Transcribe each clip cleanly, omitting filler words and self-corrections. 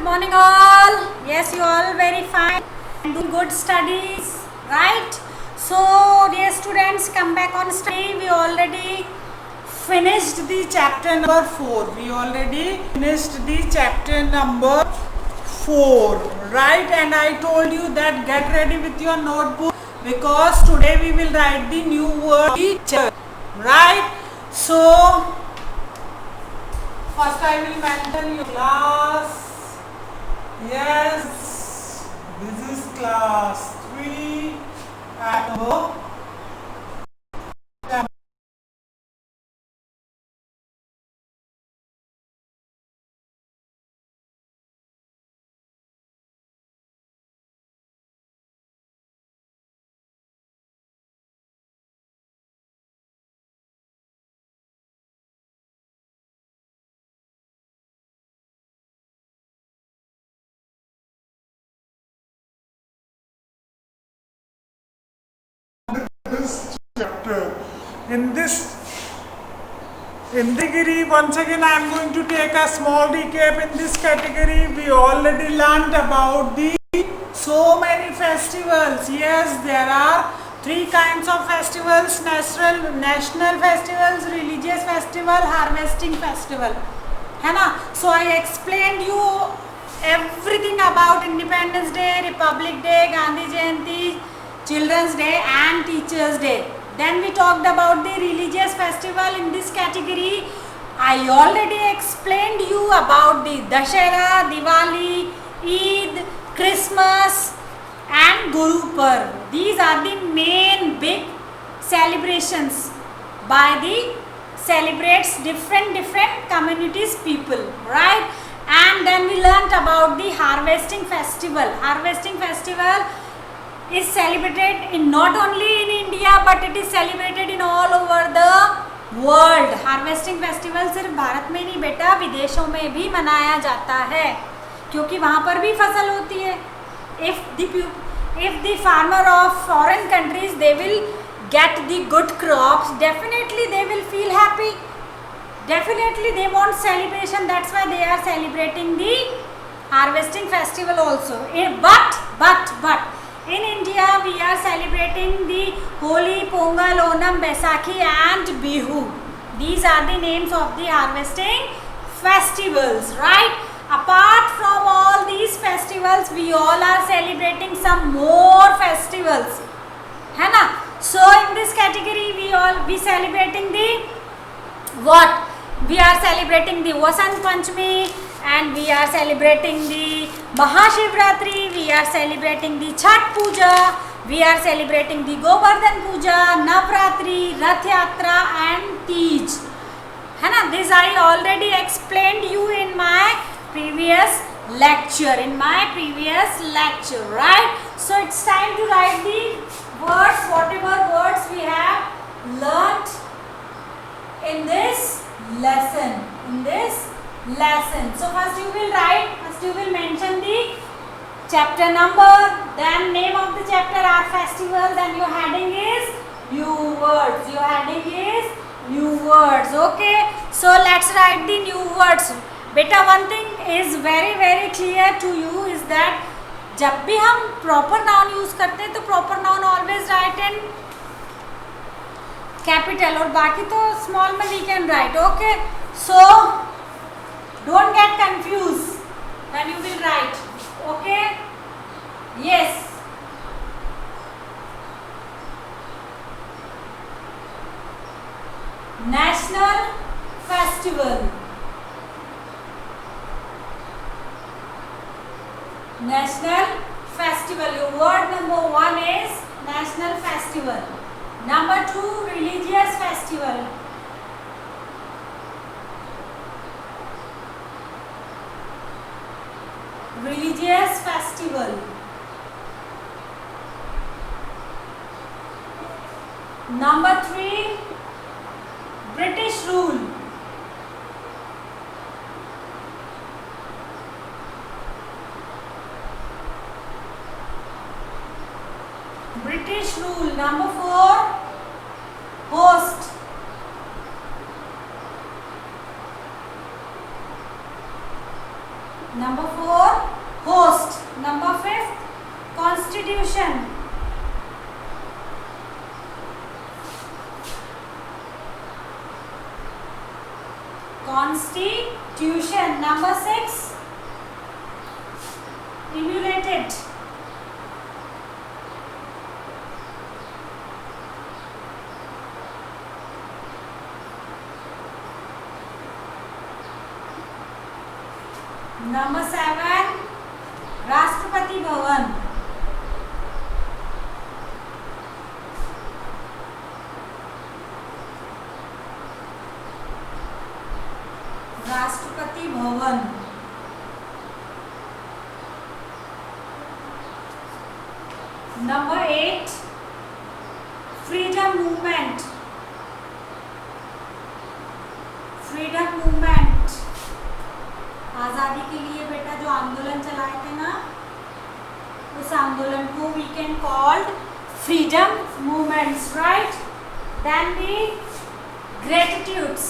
morning all. Yes, you all very fine and doing good studies, right? So dear students, come back on study. We already finished the chapter number 4. We already finished the chapter number 4, right? And I told you that get ready with your notebook because today we will write the new word teacher, right? So first I will mention your class. Yes, this is class 3 at home. This chapter. In this category, once again I am going to take a small recap. In this category, we already learned about the so many festivals. Yes, there are 3 kinds of festivals: national festivals, religious festival, harvesting festival. है ना? So I explained you everything about Independence Day, Republic Day, Gandhi Jayanti, Children's Day and Teachers Day. Then we talked about the religious festival. In this category, I already explained you about the Dashera, Diwali, Eid, Christmas and Guru Parv. These are the main big celebrations by the celebrates different communities people, right? And then we learnt about the harvesting festival. Harvesting festival is celebrated in not only in India but it is celebrated in all over the world. Harvesting festival सिर्फ भारत में नहीं बेटा, विदेशों में भी मनाया जाता है क्योंकि वहाँ पर भी फसल होती है. If the farmer of foreign countries they will get the good crops, definitely they will feel happy. Definitely they want celebration. That's why they are celebrating the harvesting festival also. But in India, we are celebrating the Holi, Pongal, Onam, Baisakhi and Bihu. These are the names of the harvesting festivals, right? Apart from all these festivals, we all are celebrating some more festivals. है ना? So in this category, we all be celebrating the what? We are celebrating the Vasant Panchami and we are celebrating the Mahashivratri, we are celebrating the Chhat Puja, we are celebrating the Govardhan Puja, Navratri, Rath Yatra and Tej. है ना? This I already explained you in my previous lecture, right? So it's time to write the words, whatever words we have learnt in this lesson. So first you will mention the chapter number, then name of the chapter are festivals and your heading is new words. Okay, so let's write the new words. Beta, one thing is very clear to you is that जब भी हम proper noun use करते हैं तो proper noun always write in capital और बाकी तो small में we can write. Okay, so don't get confused when you will write. Okay, yes. National festival. Your word number 1 is national festival. Number 2, religious festival. Number 3, British rule. Number 4, host. Number 4, host. Number 5, constitution. Constitution. Number 6, emulated. Number 7, Rashtrapati Bhavan. Rashtrapati Bhavan. Number 8, freedom movement. freedom movement, आज़ादी के लिए बेटा जो आंदोलन चलाए थे ना, उस आंदोलन को we can called freedom movements, right? Then the gratitudes.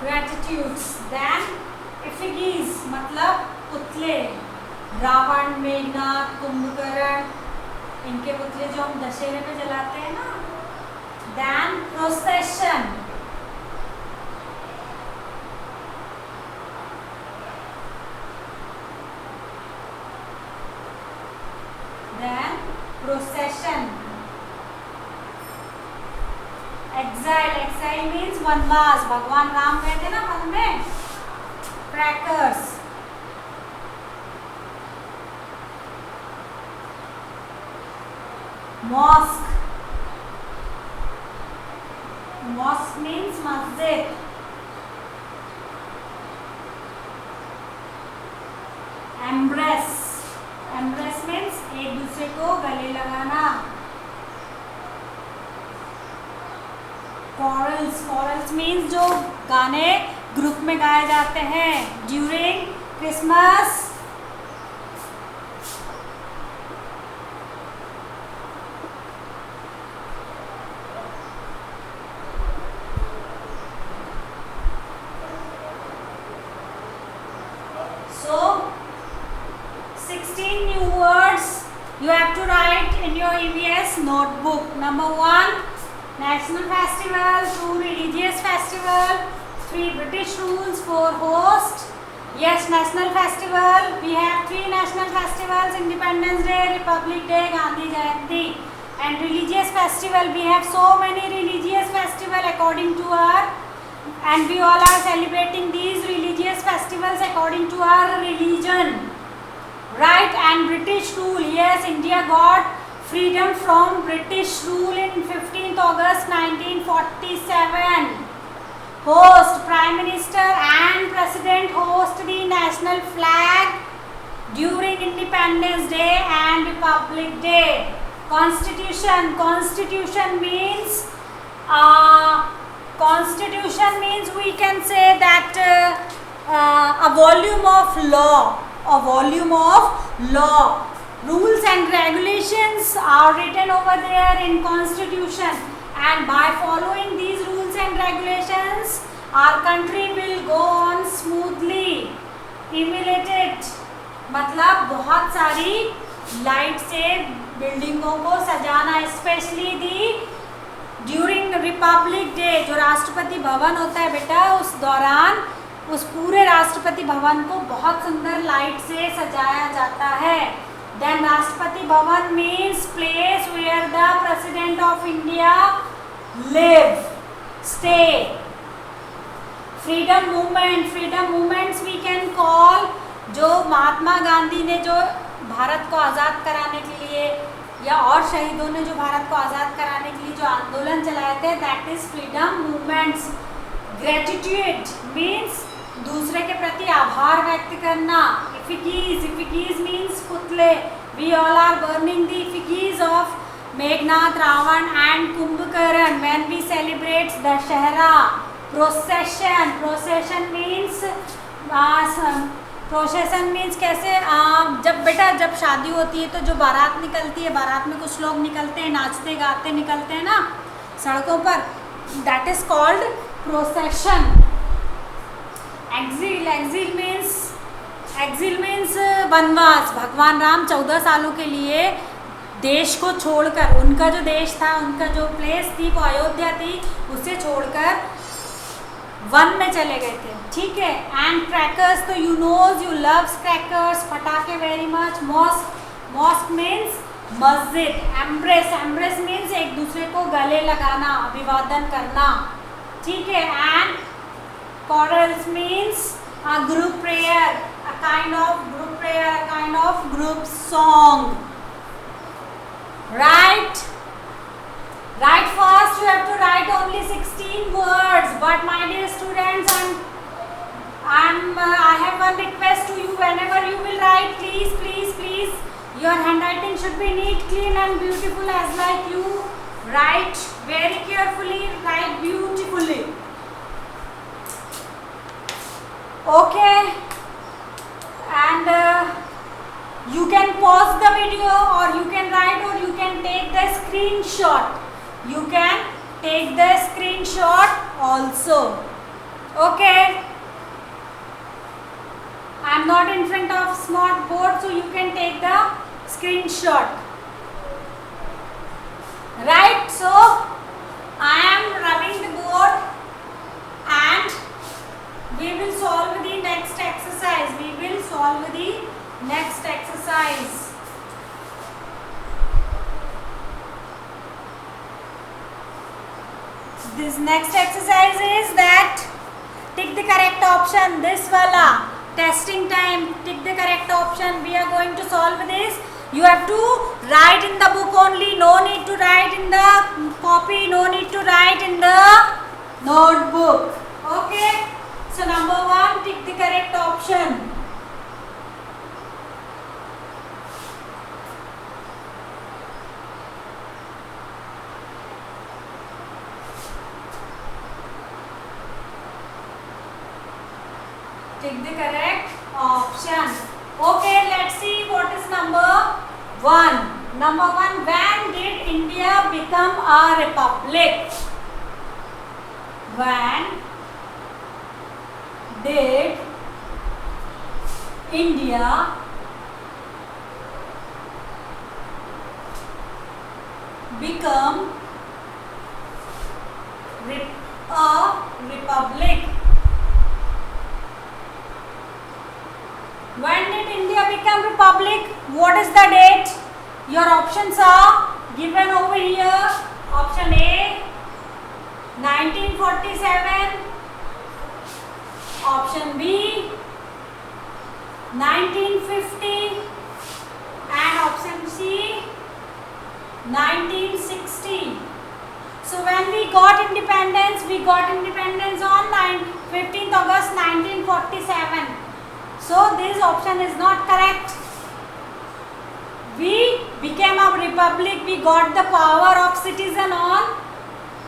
Gratitudes. Then effigies मतलब पुतले, रावण, मेघनाद, कुंभकर्ण, इनके पुतले जो हम दशहरे में जलाते हैं ना. Then procession. Then procession. Exile. Exile means वनवास. भगवान राम गए थे ना वन में. Crackers. Mosque. Mosque means मस्जिद. Embrace. Embrace means एक दूसरे को गले लगाना. Chorals. Chorals means जो गाने ग्रुप में गाए जाते हैं during Christmas. So 16 new words you have to write in your EVS notebook. Number 1, national festival. 2, religious festival. 3, British rules. 4, host. Yes, national festival. We have 3 national festivals: Independence Day, Republic Day, Gandhi Jayanti. And religious festival, we have so many religious festival according to our, and we all are celebrating these religious festivals according to our religion, right? And British rule, yes, India got freedom from British rule in 15th August 1947. Host, Prime Minister and President host the national flag during Independence Day and Republic Day. Constitution. Constitution means we can say that a volume of law. A volume of law. Rules and regulations are written over there in Constitution, and by following these rules and regulations our country will go on smoothly. Emulated मतलब बहुत सारी light से बिल्डिंगों को सजाना, specially the during Republic day. जो राष्ट्रपति भवन होता है बेटा, उस दौरान उस पूरे राष्ट्रपति भवन को बहुत सुंदर लाइट से सजाया जाता है. Then Rashtrapati Bhavan means place where the president of India live, stay. Freedom movement. Freedom movements we can call, जो महात्मा गांधी ने जो भारत को आज़ाद कराने के लिए, या और शहीदों ने जो भारत को आज़ाद कराने के लिए जो आंदोलन चलाए थे, that is freedom movements. Gratitude means दूसरे के प्रति आभार व्यक्त करना. effigies. effigies means पुतले. we all are burning the effigies of Meghnad, Ravan and Kumbhakarn when we celebrate Dashahara. Procession. Procession means प्रोसेसन means कैसे, जब बेटा जब शादी होती है तो जो बारात निकलती है, बारात में कुछ लोग निकलते हैं, नाचते गाते निकलते हैं ना सड़कों पर, that is called procession. Exile means vanvas. भगवान राम 14 सालों के लिए देश को छोड़कर, उनका जो देश था, उनका जो प्लेस थी वो अयोध्या थी, उसे छोड़कर वन में चले गए थे. ठीक है. एंड क्रैकर्स, तो you knows you loves crackers, patakhe very much. Mosque means masjid. Embrace means एक दूसरे को गले लगाना, अभिवादन करना. ठीक है. And carols means a group prayer, a kind of group prayer, a kind of group song. Right? First you have to write only 16 words, but my dear students, I have one request to you. Whenever you will write, please, your handwriting should be neat, clean and beautiful, as like you write very carefully, write beautifully. Okay, and you can pause the video, or you can write, or you can take the screenshot. You can take the screenshot also. Okay, I am not in front of smart board, so you can take the screenshot. Right, so I am rubbing the board and we will solve the next exercise. This next exercise is that tick the correct option. This wala testing time. Tick the correct option. We are going to solve this. You have to write in the book only. No need to write in the copy. No need to write in the notebook. Okay. So number 1, tick the correct option. Tick the correct option. Okay, let's see what is number 1. Number 1, when did India become a republic? When did India become a republic? When did India become republic? What is the date? Your options are given over here. Option A, 1947. Option B, 1950, and option C, 1960. So when we got independence on 15th August 1947. So this option is not correct. We became a republic, we got the power of citizen on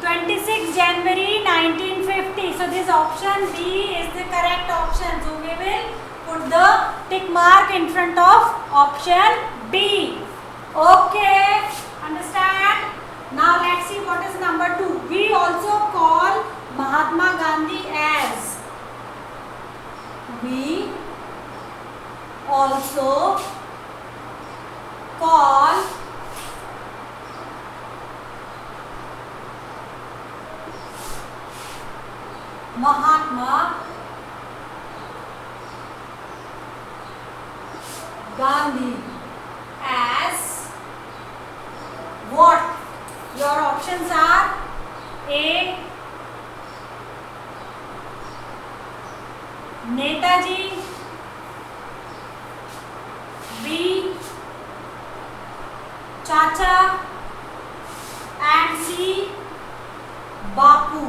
26 January 1950. So this option B is the correct option. So we will put the tick mark in front of option B. Okay, understand? Now let's see what is number 2. We also call Mahatma Gandhi as. We also call Mahatma Gandhi as what? Your options are A, Netaji, B, Chacha, and C, Bapu.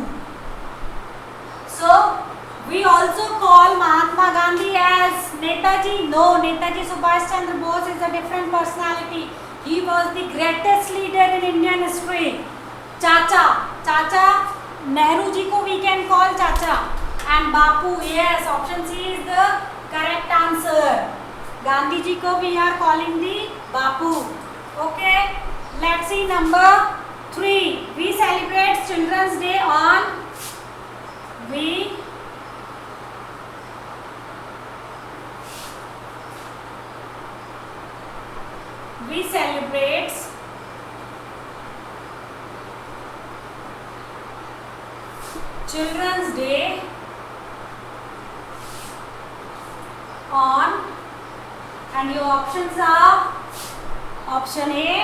So we also call Mahatma Gandhi as Netaji. No, Netaji Subhash Chandra Bose is a different personality. He was the greatest leader in Indian history. Chacha, Nehru ji ko we can call Chacha. And Bapu, yes, option C is the correct answer. Gandhi ji को we are calling the Bapu. Okay, let's see number 3. We celebrate children's day on we celebrates Children's Day on, and your options are option A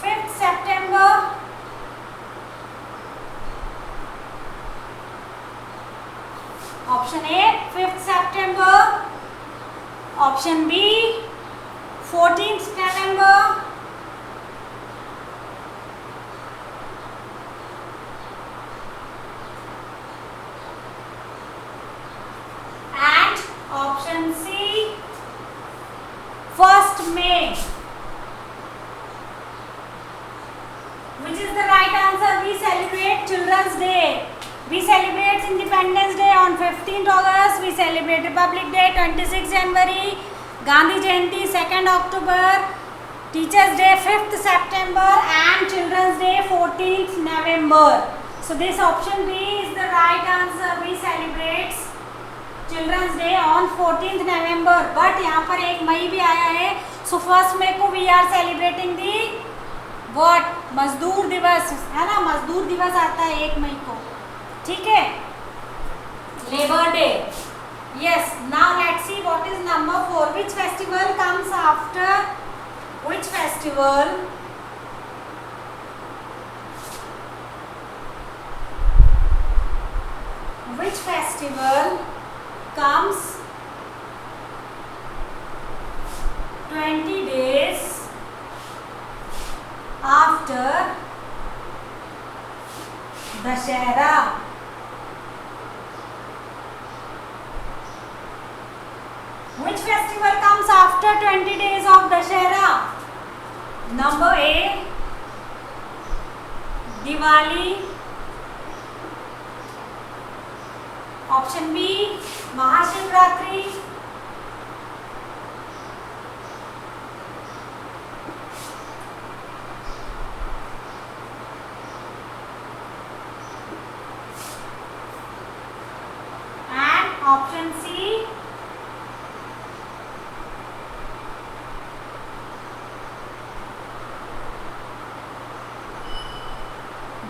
5th September, option A 5th September, option B 14th November, and option C 1st May. Which is the right answer? We celebrate Children's Day. We celebrate Independence Day on 15th August. We celebrate Republic Day 26th January. Gandhi Jayanti 2nd October, Teachers Day 5th September, and Children's Day 14th November. So this option B is the right answer. We celebrate Children's Day on 14th November. But यहाँ पर एक मई भी आया है. So 1st May को we are celebrating the what? मजदूर दिवस है ना. मजदूर दिवस आता है 1 मई को. ठीक है. Labor Day. Yes, now let's see what is number 4. Which festival comes after which festival? Which festival comes 20 days after Dashera? Which festival comes after 20 days of Dashera? Number A, Diwali. Option B, Mahashivratri. And option C,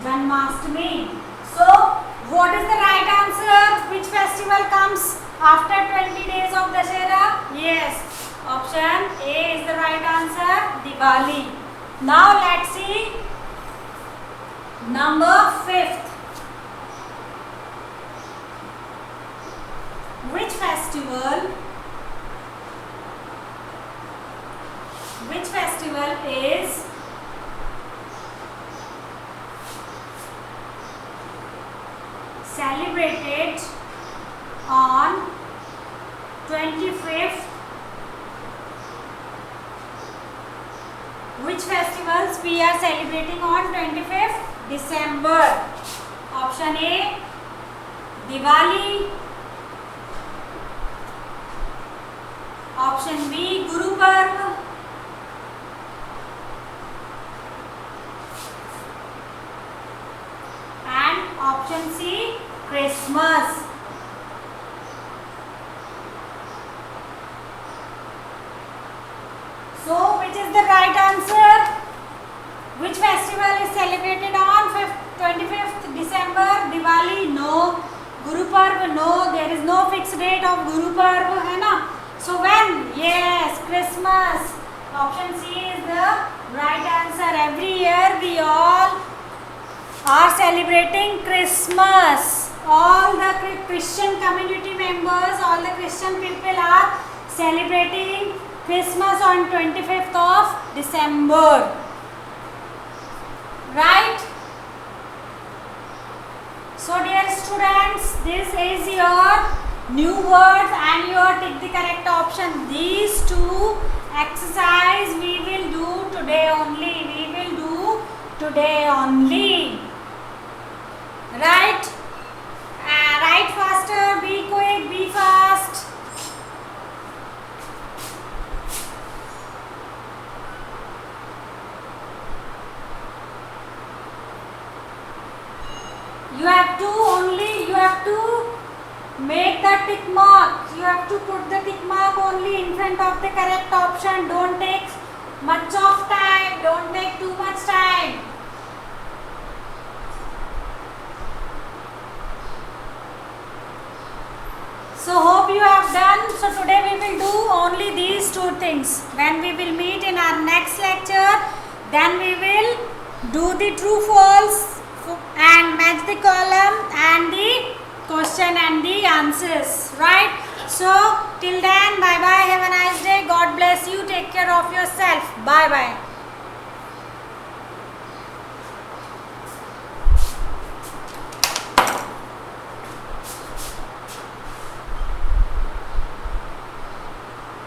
Janmashtami. So, what is the right answer? Which festival comes after 20 days of Dashera? Yes, option A is the right answer, Diwali. Now let's see number 5th. Which festival is celebrated on 25th? Which festivals we are celebrating on 25th December? Option A, Diwali. Option B, Guru Parv. And option C, Christmas. So, which is the right answer? Which festival is celebrated on 25th December? Diwali? No. Guru Parv? No. There is no fixed date of Guru Parv, है ना? So when? Yes, Christmas. Option C is the right answer. Every year we all are celebrating Christmas. All the Christian community members, all the Christian people are celebrating Christmas on 25th of December. Right? So dear students, this is your new words and you take the correct option. These two exercise we will do today only. We will do today only. Right? Write faster, be quick, be fast. You have to make the tick mark. You have to put the tick mark only in front of the correct option. Don't take much of time. Don't take too much time. So hope you have done. So today we will do only these two things. When we will meet in our next lecture, then we will do the true false and match the column and the question and the answers, right? So till then, bye bye, have a nice day, God bless you, take care of yourself, bye bye.